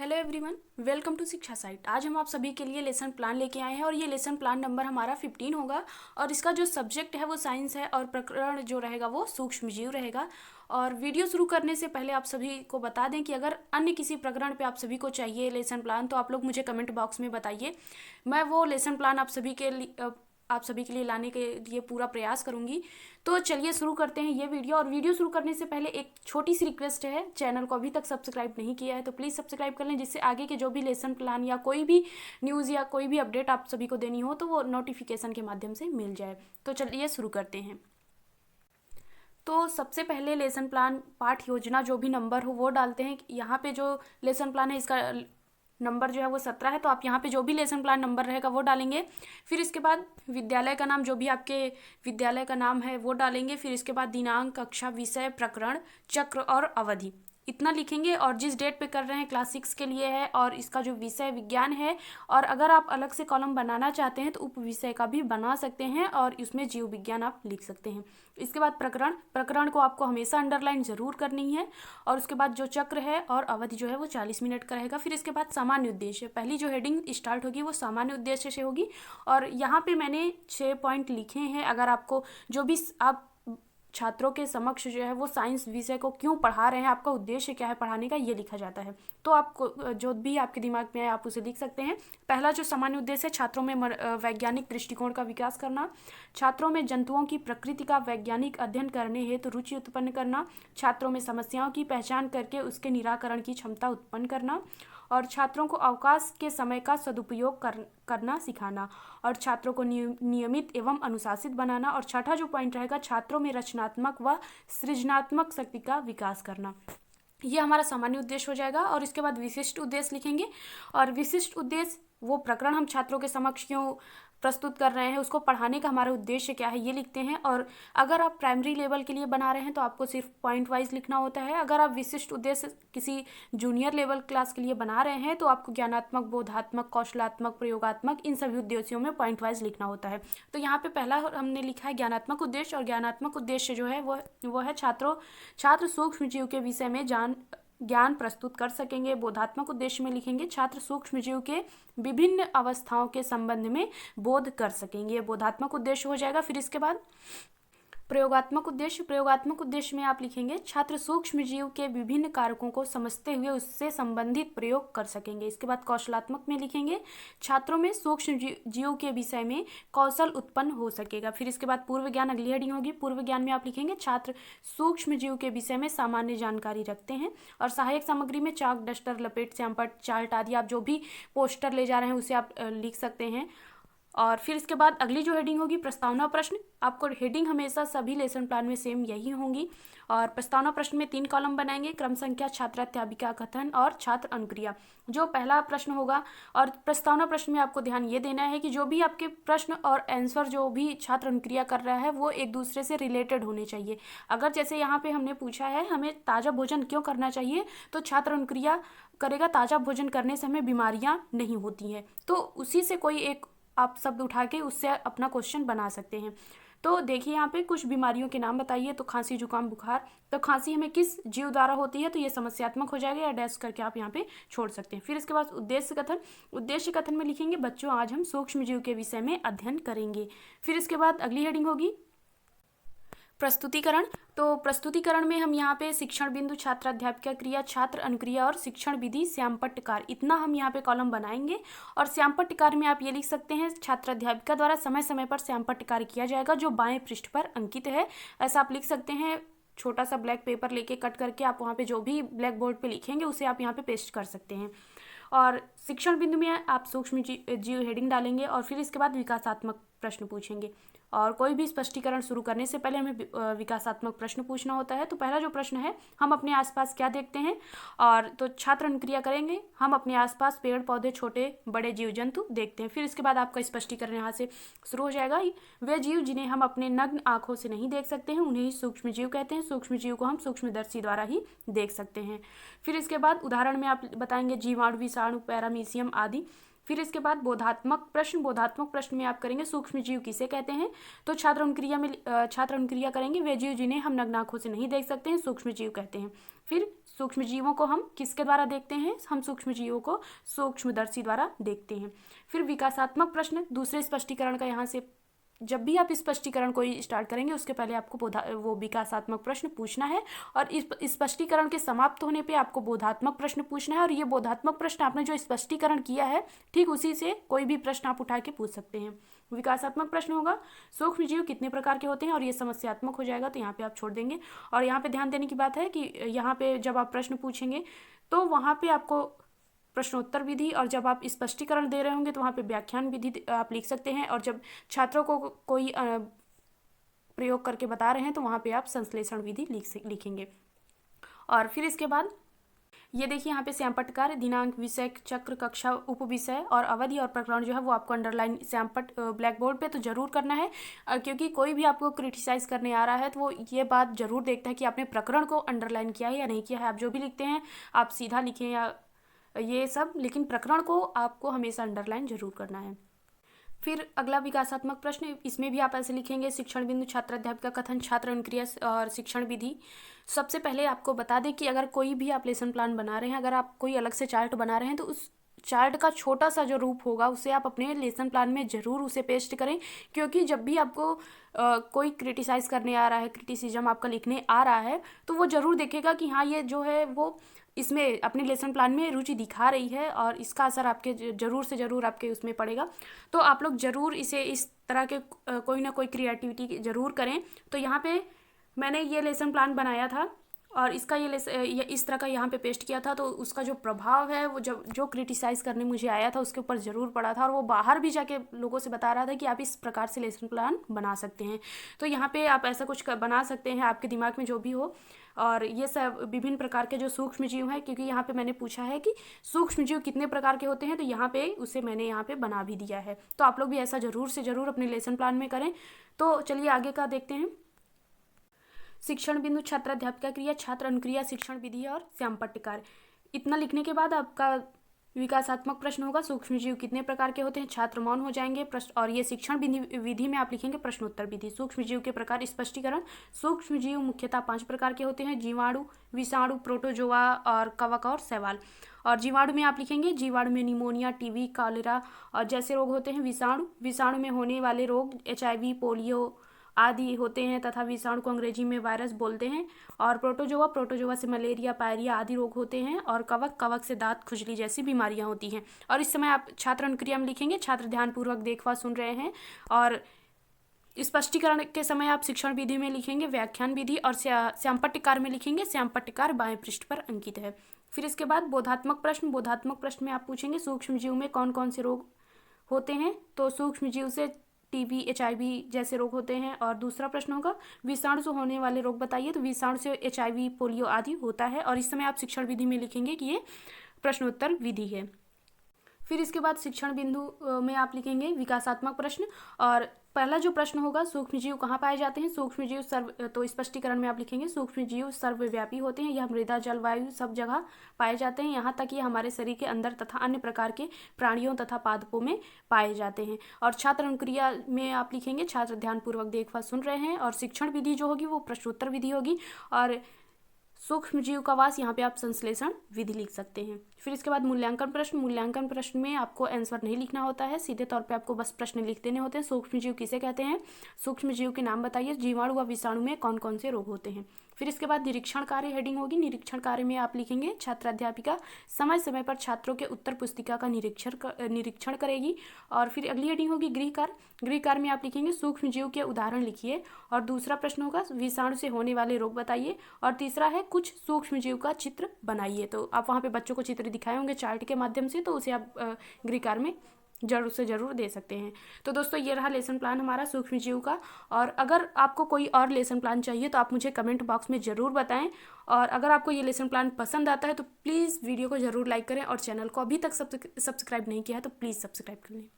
Hello everyone, welcome to शिक्षा site. आज हम आप सभी के लिए लेसन प्लान लेके आए हैं और ये लेसन प्लान नंबर हमारा 15 होगा और इसका जो सब्जेक्ट है वो साइंस है और प्रकरण जो रहेगा वो सूक्ष्म जीव रहेगा। और वीडियो शुरू करने से पहले आप सभी को बता दें कि अगर अन्य किसी प्रकरण पे आप सभी को चाहिए लेसन प्लान तो आप लोग मुझे कमेंट बॉक्स में बताइए। मैं वो लेसन प्लान आप सभी के लिए लाने के लिए पूरा प्रयास करूंगी। तो चलिए शुरू करते हैं ये वीडियो। और वीडियो शुरू करने से पहले एक छोटी सी रिक्वेस्ट है, चैनल को अभी तक सब्सक्राइब नहीं किया है तो प्लीज़ सब्सक्राइब कर लें, जिससे आगे के जो भी लेसन प्लान या कोई भी न्यूज़ या कोई भी अपडेट आप सभी को देनी हो तो वो नोटिफिकेशन के माध्यम से मिल जाए। तो चलिए शुरू करते हैं। तो सबसे पहले लेसन प्लान पाठ योजना जो भी नंबर हो वो डालते हैं। यहाँ पे जो लेसन प्लान है इसका नंबर जो है वो 17 है, तो आप यहाँ पे जो भी लेसन प्लान नंबर रहेगा वो डालेंगे। फिर इसके बाद विद्यालय का नाम, जो भी आपके विद्यालय का नाम है वो डालेंगे। फिर इसके बाद दिनांक, कक्षा, विषय, प्रकरण, चक्र और अवधि इतना लिखेंगे। और जिस डेट पे कर रहे हैं क्लास 6 के लिए है और इसका जो विषय विज्ञान है। और अगर आप अलग से कॉलम बनाना चाहते हैं तो उप विषय का भी बना सकते हैं और इसमें जीव विज्ञान आप लिख सकते हैं। इसके बाद प्रकरण को आपको हमेशा अंडरलाइन जरूर करनी है। और उसके बाद जो चक्र है और अवधि जो है वो 40 मिनट का रहेगा। फिर इसके बाद सामान्य उद्देश्य, पहली जो हेडिंग स्टार्ट होगी वो सामान्य उद्देश्य से होगी। और यहाँ पे मैंने 6 पॉइंट लिखे हैं। अगर आपको जो भी आप छात्रों के समक्ष जो है वो साइंस विषय को क्यों पढ़ा रहे हैं, आपका उद्देश्य क्या है पढ़ाने का, ये लिखा जाता है। तो आपको जो भी आपके दिमाग में आए आप उसे लिख सकते हैं। पहला जो सामान्य उद्देश्य है, छात्रों में वैज्ञानिक दृष्टिकोण का विकास करना, छात्रों में जंतुओं की प्रकृति का वैज्ञानिक अध्ययन करने हेतु रुचि उत्पन्न करना, छात्रों में समस्याओं की पहचान करके उसके निराकरण की क्षमता उत्पन्न करना, और छात्रों को अवकाश के समय का सदुपयोग करना सिखाना, और छात्रों को नियमित एवं अनुशासित बनाना। और छठा जो पॉइंट रहेगा, छात्रों में रचनात्मक व सृजनात्मक शक्ति का विकास करना। ये हमारा सामान्य उद्देश्य हो जाएगा। और इसके बाद विशिष्ट उद्देश्य लिखेंगे। और विशिष्ट उद्देश्य, वो प्रकरण हम छात्रों के समक्ष क्यों प्रस्तुत कर रहे हैं, उसको पढ़ाने का हमारा उद्देश्य क्या है, ये लिखते हैं। और अगर आप प्राइमरी लेवल के लिए बना रहे हैं तो आपको सिर्फ पॉइंट वाइज लिखना होता है। अगर आप विशिष्ट उद्देश्य किसी जूनियर लेवल क्लास के लिए बना रहे हैं तो आपको ज्ञानात्मक, बोधात्मक, कौशलात्मक, प्रयोगात्मक, इन सभी उद्देश्यों में पॉइंट वाइज लिखना होता है। तो यहाँ पे पहला हमने लिखा है ज्ञानात्मक उद्देश्य। और ज्ञानात्मक उद्देश्य जो है वो है छात्र सूक्ष्म जीव के विषय में ज्ञान प्रस्तुत कर सकेंगे। बोधात्मक उद्देश्य में लिखेंगे छात्र सूक्ष्म जीव के विभिन्न अवस्थाओं के संबंध में बोध कर सकेंगे। बोधात्मक उद्देश्य हो जाएगा। फिर इसके बाद प्रयोगात्मक उद्देश्य में आप लिखेंगे छात्र सूक्ष्म जीव के विभिन्न कारकों को समझते हुए उससे संबंधित प्रयोग कर सकेंगे। इसके बाद कौशलात्मक में लिखेंगे छात्रों में सूक्ष्म जीव के विषय में कौशल उत्पन्न हो सकेगा। फिर इसके बाद पूर्व ज्ञान अगली हेडिंग होगी। पूर्व ज्ञान में आप लिखेंगे छात्र सूक्ष्म जीव के विषय में सामान्य जानकारी रखते हैं। और सहायक सामग्री में चाक, डस्टर, लपेट, श्यामपट्ट, चार्ट आदि आप जो भी पोस्टर ले जा रहे हैं उसे आप लिख सकते हैं। और फिर इसके बाद अगली जो हेडिंग होगी प्रस्तावना प्रश्न। आपको हेडिंग हमेशा सभी लेसन प्लान में सेम यही होंगी। और प्रस्तावना प्रश्न में 3 कॉलम बनाएंगे, क्रम संख्या, छात्राध्यापिका कथन और छात्र अनुक्रिया। जो पहला प्रश्न होगा, और प्रस्तावना प्रश्न में आपको ध्यान ये देना है कि जो भी आपके प्रश्न और आंसर जो भी छात्र अनुक्रिया कर रहा है वो एक दूसरे से रिलेटेड होने चाहिए। अगर जैसे यहाँ पे हमने पूछा है हमें ताज़ा भोजन क्यों करना चाहिए, तो छात्र अनुक्रिया करेगा ताज़ा भोजन करने से हमें बीमारियाँ नहीं होती हैं। तो उसी से कोई एक आप शब्द उठा के उससे अपना क्वेश्चन बना सकते हैं। तो देखिए यहाँ पे कुछ बीमारियों के नाम बताइए। तो खांसी, जुकाम, बुखार। तो खांसी हमें किस जीव द्वारा होती है, तो ये समस्यात्मक हो जाएगा, या डैश करके आप यहाँ पे छोड़ सकते हैं। फिर इसके बाद उद्देश्य कथन में लिखेंगे बच्चों आज हम सूक्ष्म जीव के विषय में अध्ययन करेंगे। फिर इसके बाद अगली हेडिंग होगी प्रस्तुतिकरण। तो प्रस्तुतिकरण में हम यहाँ पे शिक्षण बिंदु, छात्राध्यापिका क्रिया, छात्र अनुक्रिया और शिक्षण विधि, श्यामपट्ट कार्य, इतना हम यहाँ पे कॉलम बनाएंगे। और श्यामपट्ट कार्य में आप ये लिख सकते हैं छात्राध्यापिका द्वारा समय समय पर श्यामपट्ट कार्य किया जाएगा जो बाएं पृष्ठ पर अंकित है, ऐसा आप लिख सकते हैं। छोटा सा ब्लैक पेपर लेके कट करके आप वहाँ पे जो भी ब्लैक बोर्ड पे लिखेंगे उसे आप यहाँ पे पेस्ट कर सकते हैं। और शिक्षण बिंदु में आप सूक्ष्म जीव हेडिंग डालेंगे। और फिर इसके बाद विकासात्मक प्रश्न पूछेंगे। और कोई भी स्पष्टीकरण शुरू करने से पहले हमें विकासात्मक प्रश्न पूछना होता है। तो पहला जो प्रश्न है, हम अपने आसपास क्या देखते हैं, और तो छात्र अनुक्रिया करेंगे हम अपने आसपास पेड़ पौधे, छोटे बड़े जीव जंतु देखते हैं। फिर इसके बाद आपका स्पष्टीकरण यहाँ से शुरू हो जाएगा। वे जीव जिन्हें हम अपने नग्न आंखों से नहीं देख सकते हैं उन्हें ही सूक्ष्म जीव कहते हैं। सूक्ष्म जीव को हम सूक्ष्मदर्शी द्वारा ही देख सकते हैं। फिर इसके बाद उदाहरण में आप बताएंगे जीवाणु, विषाणु, पैरामीशियम आदि। फिर इसके बाद बोधात्मक प्रश्न में आप करेंगे सूक्ष्म जीव किसे कहते हैं, तो छात्र अनुक्रिया करेंगे वे जीव जिन्हें हम नग्न आंखों से नहीं देख सकते हैं सूक्ष्म जीव कहते हैं। फिर सूक्ष्मजीवों को हम किसके द्वारा देखते हैं, हम सूक्ष्मजीवों को सूक्ष्मदर्शी द्वारा देखते हैं। फिर विकासात्मक प्रश्न, दूसरे स्पष्टीकरण का यहाँ से जब भी आप स्पष्टीकरण कोई स्टार्ट करेंगे उसके पहले आपको वो विकासात्मक प्रश्न पूछना है, और इस स्पष्टीकरण के समाप्त होने पे आपको बोधात्मक प्रश्न पूछना है, और ये बोधात्मक प्रश्न आपने जो स्पष्टीकरण किया है ठीक उसी से कोई भी प्रश्न आप उठा के पूछ सकते हैं। विकासात्मक प्रश्न होगा सूक्ष्मजीव कितने प्रकार के होते हैं, और ये समस्यात्मक हो जाएगा तो यहाँ पे आप छोड़ देंगे। और यहाँ पे ध्यान देने की बात है कि यहाँ पे जब आप प्रश्न पूछेंगे तो वहाँ पे आपको प्रश्नोत्तर विधि, और जब आप स्पष्टीकरण दे रहे होंगे तो वहाँ पे व्याख्यान विधि आप लिख सकते हैं, और जब छात्रों को कोई प्रयोग करके बता रहे हैं तो वहाँ पे आप संश्लेषण विधि लिखेंगे। और फिर इसके बाद ये देखिए यहाँ पे श्यामपट्ट कार्य, दिनांक, विषय, चक्र, कक्षा, उपविषय और अवधि और प्रकरण जो है वो आपको अंडरलाइन श्यामपट्ट ब्लैक बोर्ड पे तो जरूर करना है, क्योंकि कोई भी आपको क्रिटिसाइज करने आ रहा है तो वो ये बात जरूर देखता है कि आपने प्रकरण को अंडरलाइन किया है या नहीं किया है। आप जो भी लिखते हैं आप सीधा लिखें या ये सब, लेकिन प्रकरण को आपको हमेशा अंडरलाइन जरूर करना है। फिर अगला विकासात्मक प्रश्न, इसमें भी आप ऐसे लिखेंगे शिक्षण बिंदु, छात्राध्यापिका कथन, छात्र अनुक्रिया और शिक्षण विधि। सबसे पहले आपको बता दें कि अगर कोई भी आप लेसन प्लान बना रहे हैं, अगर आप कोई अलग से चार्ट बना रहे हैं तो उस चार्ट का छोटा सा जो रूप होगा उसे आप अपने लेसन प्लान में ज़रूर उसे पेस्ट करें, क्योंकि जब भी आपको कोई क्रिटिसाइज़ करने आ रहा है, क्रिटिसिज्म आपका लिखने आ रहा है, तो वो ज़रूर देखेगा कि हाँ ये जो है वो इसमें अपने लेसन प्लान में रुचि दिखा रही है और इसका असर आपके ज़रूर से ज़रूर आपके उसमें पड़ेगा। तो आप लोग ज़रूर इसे इस तरह के कोई ना कोई क्रिएटिविटी ज़रूर करें। तो यहाँ पे मैंने ये लेसन प्लान बनाया था और इसका ये इस तरह का यहाँ पे पेस्ट किया था, तो उसका जो प्रभाव है वो जब जो क्रिटिसाइज़ करने मुझे आया था उसके ऊपर ज़रूर पड़ा था, और वो बाहर भी जाके लोगों से बता रहा था कि आप इस प्रकार से लेसन प्लान बना सकते हैं। तो यहाँ पे आप ऐसा कुछ बना सकते हैं आपके दिमाग में जो भी हो। और ये सब विभिन्न प्रकार के जो सूक्ष्म जीव हैं, क्योंकि यहाँ पे मैंने पूछा है कि सूक्ष्म जीव कितने प्रकार के होते हैं, तो यहाँ पे उसे मैंने यहाँ पे बना भी दिया है। तो आप लोग भी ऐसा ज़रूर से ज़रूर अपने लेसन प्लान में करें। तो चलिए आगे का देखते हैं। शिक्षण बिंदु, छात्राध्यापिका क्रिया, छात्र अनुक्रिया, शिक्षण विधि और श्यामपट्ट कार्य। इतना लिखने के बाद आपका विकासात्मक प्रश्न होगा सूक्ष्मजीव कितने प्रकार के होते हैं, छात्र मौन हो जाएंगे प्रश्न। और ये शिक्षण विधि में आप लिखेंगे प्रश्नोत्तर विधि। सूक्ष्मजीव के प्रकार स्पष्टीकरण, सूक्ष्मजीव मुख्यतः 5 प्रकार के होते हैं, जीवाणु, विषाणु, प्रोटोजोआ और कवक और शैवाल। और जीवाणु में आप लिखेंगे जीवाणु में निमोनिया, टीबी, कॉलेरा और जैसे रोग होते हैं। विषाणु में होने वाले रोग HIV, पोलियो आदि होते हैं तथा विषाणु को अंग्रेजी में वायरस बोलते हैं। और प्रोटोजोआ से मलेरिया, पायरिया आदि रोग होते हैं। और कवक से दांत खुजली जैसी बीमारियां होती हैं। और इस समय आप छात्र अनुक्रिया में लिखेंगे छात्र ध्यानपूर्वक देखवा सुन रहे हैं। और स्पष्टीकरण के समय आप शिक्षण विधि में लिखेंगे व्याख्यान विधि। और श्यामपट्ट कार्य में लिखेंगे श्यामपट्ट कार्य बाएं पृष्ठ पर अंकित है। फिर इसके बाद बोधात्मक प्रश्न में आप पूछेंगे सूक्ष्मजीव में कौन कौन से रोग होते हैं, तो सूक्ष्मजीव से टीबी, HIV जैसे रोग होते हैं। और दूसरा प्रश्न होगा विषाणु से होने वाले रोग बताइए, तो विषाणु से HIV, पोलियो आदि होता है। और इस समय आप शिक्षण विधि में लिखेंगे कि ये प्रश्नोत्तर विधि है। फिर इसके बाद शिक्षण बिंदु में आप लिखेंगे विकासात्मक प्रश्न। और पहला जो प्रश्न होगा सूक्ष्मजीव कहाँ पाए जाते हैं, सूक्ष्मजीव तो स्पष्टीकरण में आप लिखेंगे सूक्ष्मजीव सर्वव्यापी होते हैं, यह मृदा, जल, वायु सब जगह पाए जाते हैं, यहाँ तक ये हमारे शरीर के अंदर तथा अन्य प्रकार के प्राणियों तथा पादपों में पाए जाते हैं। और छात्र अनुक्रिया में आप लिखेंगे छात्र ध्यानपूर्वक देखभाल सुन रहे हैं। और शिक्षण विधि जो होगी वो प्रश्नोत्तर विधि होगी। और सूक्ष्मजीव का वास यहाँ पे आप संश्लेषण विधि लिख सकते हैं। फिर इसके बाद मूल्यांकन प्रश्न में आपको आंसर नहीं लिखना होता है, सीधे तौर पे आपको बस प्रश्न लिख देने होते हैं। सूक्ष्मजीव किसे कहते हैं, सूक्ष्मजीव के नाम बताइए, जीवाणु व विषाणु में कौन कौन से रोग होते हैं। फिर इसके बाद निरीक्षण कार्य हेडिंग होगी। निरीक्षण कार्य में आप लिखेंगे छात्राध्यापिका समय समय पर छात्रों के उत्तर पुस्तिका का निरीक्षण करेगी। और फिर अगली हेडिंग होगी गृह कार्य में आप लिखेंगे सूक्ष्मजीव के उदाहरण लिखिए। और दूसरा प्रश्न होगा विषाणु से होने वाले रोग बताइए। और तीसरा है कुछ सूक्ष्मजीव का चित्र बनाइए। तो आप वहाँ पे बच्चों को चित्र दिखाए होंगे चार्ट के माध्यम से, तो उसे आप गृह कार्य में जरूर से ज़रूर दे सकते हैं। तो दोस्तों ये रहा लेसन प्लान हमारा सूक्ष्मजीव का। और अगर आपको कोई और लेसन प्लान चाहिए तो आप मुझे कमेंट बॉक्स में ज़रूर बताएं। और अगर आपको ये लेसन प्लान पसंद आता है तो प्लीज़ वीडियो को ज़रूर लाइक करें। और चैनल को अभी तक सब्सक्राइब नहीं किया है तो प्लीज़ सब्सक्राइब कर लें।